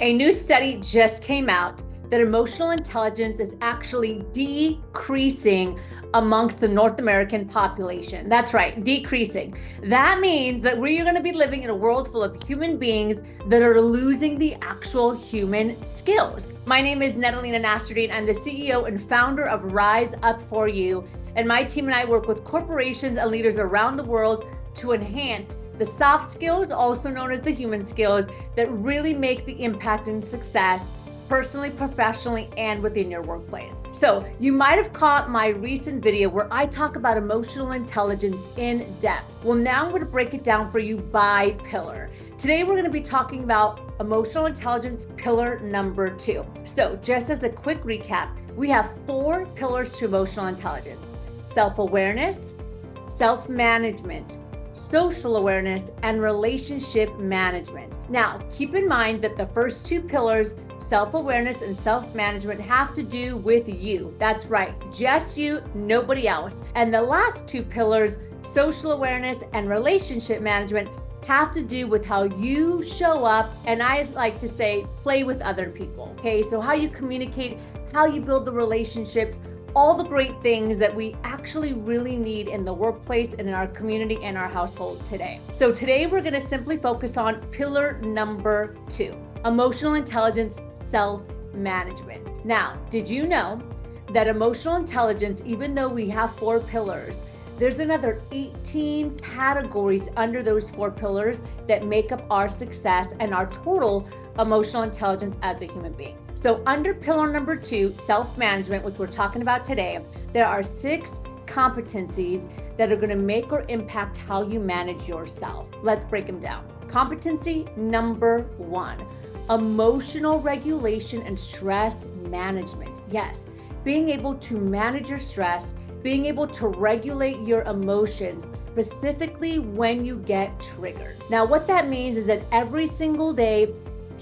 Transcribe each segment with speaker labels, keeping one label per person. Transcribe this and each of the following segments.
Speaker 1: A new study just came out that emotional intelligence is actually decreasing amongst the North American population. That's right, decreasing. That means that we are going to be living in a world full of human beings that are losing the actual human skills. My name is Natalina Nastradine. I'm the CEO and founder of Rise Up For You. And my team and I work with corporations and leaders around the world to enhance the soft skills, also known as the human skills, that really make the impact and success personally, professionally, and within your workplace. So you might have caught my recent video where I talk about emotional intelligence in depth. Well, now I'm going to break it down for you by pillar. Today, we're going to be talking about emotional intelligence pillar number 2. So just as a quick recap, we have 4 pillars to emotional intelligence: self-awareness, self-management, social awareness, and relationship management. Now, keep in mind that the first 2 pillars, self-awareness and self-management, have to do with you. That's right, just you, nobody else. And the last 2 pillars, social awareness and relationship management, have to do with how you show up, and I like to say, play with other people, okay? So how you communicate, how you build the relationships, all the great things that we actually really need in the workplace and in our community and our household today. So today we're going to simply focus on pillar number 2, emotional intelligence, self-management. Now, did you know that emotional intelligence, even though we have 4 pillars, there's another 18 categories under those 4 pillars that make up our success and our total emotional intelligence as a human being. So under pillar number 2, self-management, which we're talking about today, there are 6 competencies that are going to make or impact how you manage yourself. Let's break them down. Competency number 1, emotional regulation and stress management. Yes, being able to manage your stress, being able to regulate your emotions, specifically when you get triggered. Now, what that means is that every single day,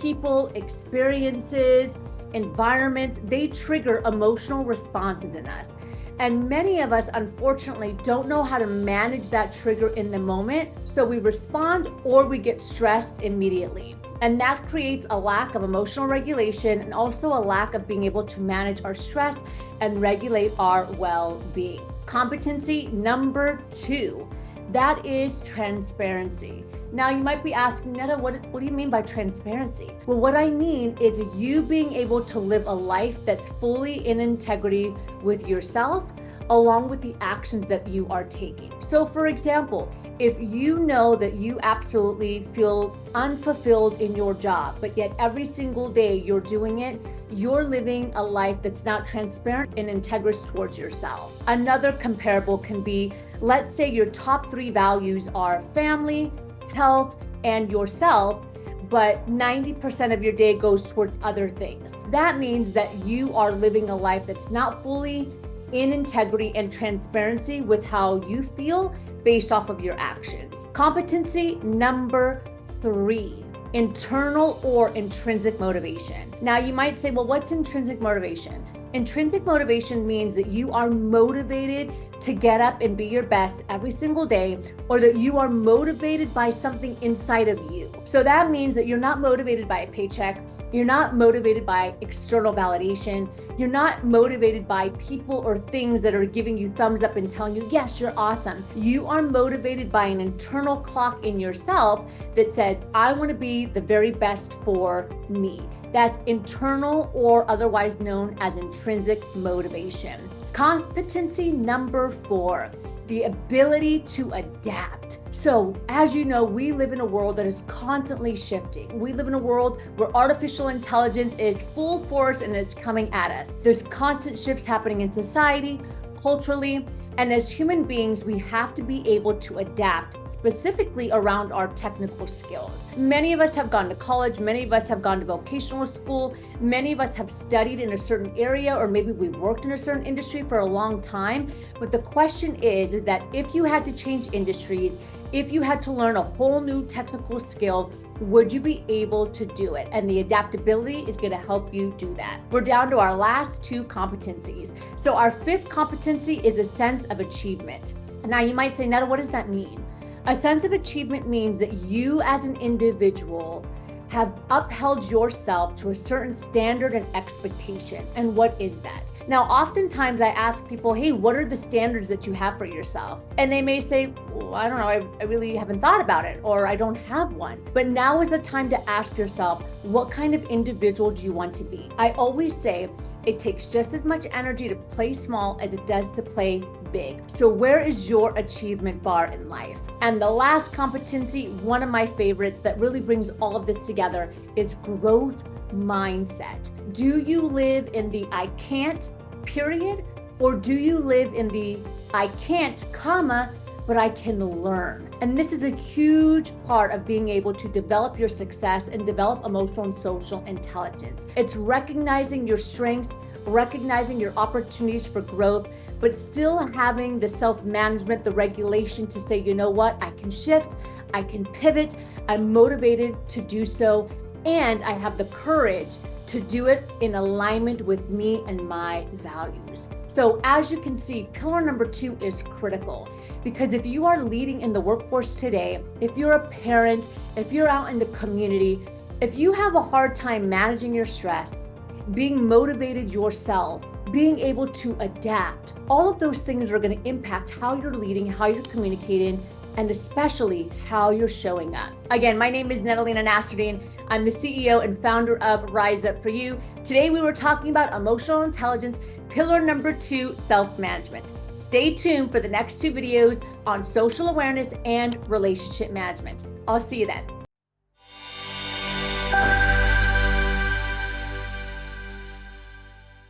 Speaker 1: people, experiences, environments, they trigger emotional responses in us. And many of us, unfortunately, don't know how to manage that trigger in the moment. So we respond or we get stressed immediately. And that creates a lack of emotional regulation and also a lack of being able to manage our stress and regulate our well-being. Competency number 2, that is transparency. Now you might be asking, Netta, what do you mean by transparency? Well, what I mean is you being able to live a life that's fully in integrity with yourself, along with the actions that you are taking. So for example, if you know that you absolutely feel unfulfilled in your job, but yet every single day you're doing it, you're living a life that's not transparent and integrous towards yourself. Another comparable can be, let's say your top 3 values are family, health, and yourself, but 90% of your day goes towards other things. That means that you are living a life that's not fully in integrity and transparency with how you feel based off of your actions. Competency number 3, internal or intrinsic motivation. Now you might say, well, what's intrinsic motivation? Intrinsic motivation means that you are motivated to get up and be your best every single day, or that you are motivated by something inside of you. So that means that you're not motivated by a paycheck, you're not motivated by external validation, you're not motivated by people or things that are giving you thumbs up and telling you, yes, you're awesome. You are motivated by an internal clock in yourself that says, I want to be the very best for me. That's internal, or otherwise known as intrinsic motivation. Competency number 4, the ability to adapt. So as you know, we live in a world that is constantly shifting. We live in a world where artificial intelligence is full force and it's coming at us. There's constant shifts happening in society, culturally, and as human beings, we have to be able to adapt, specifically around our technical skills. Many of us have gone to college, many of us have gone to vocational school, many of us have studied in a certain area, or maybe we've worked in a certain industry for a long time. But the question is that if you had to change industries, if you had to learn a whole new technical skill, would you be able to do it? And the adaptability is going to help you do that. We're down to our last 2 competencies. So our 5th competency is a sense of achievement. Now you might say, Netta, what does that mean? A sense of achievement means that you as an individual have upheld yourself to a certain standard and expectation. And what is that? Now, oftentimes I ask people, hey, what are the standards that you have for yourself? And they may say, well, I don't know, I really haven't thought about it, or I don't have one. But now is the time to ask yourself, what kind of individual do you want to be? I always say it takes just as much energy to play small as it does to play big. So where is your achievement bar in life? And the last competency, one of my favorites that really brings all of this together, is growth mindset. Do you live in the I can't period, or do you live in the I can't comma, but I can learn? And this is a huge part of being able to develop your success and develop emotional and social intelligence. It's recognizing your strengths, recognizing your opportunities for growth, but still having the self-management, the regulation to say, you know what, I can shift, I can pivot, I'm motivated to do so, and I have the courage to do it in alignment with me and my values. So as you can see, pillar number 2 is critical, because if you are leading in the workforce today, if you're a parent, if you're out in the community, if you have a hard time managing your stress, being motivated yourself, being able to adapt, all of those things are going to impact how you're leading, how you're communicating, and especially how you're showing up. Again, my name is Natalina Nasruddin. I'm the CEO and founder of Rise Up For You. Today we were talking about emotional intelligence, pillar number 2, self-management. Stay tuned for the next 2 videos on social awareness and relationship management. I'll see you then.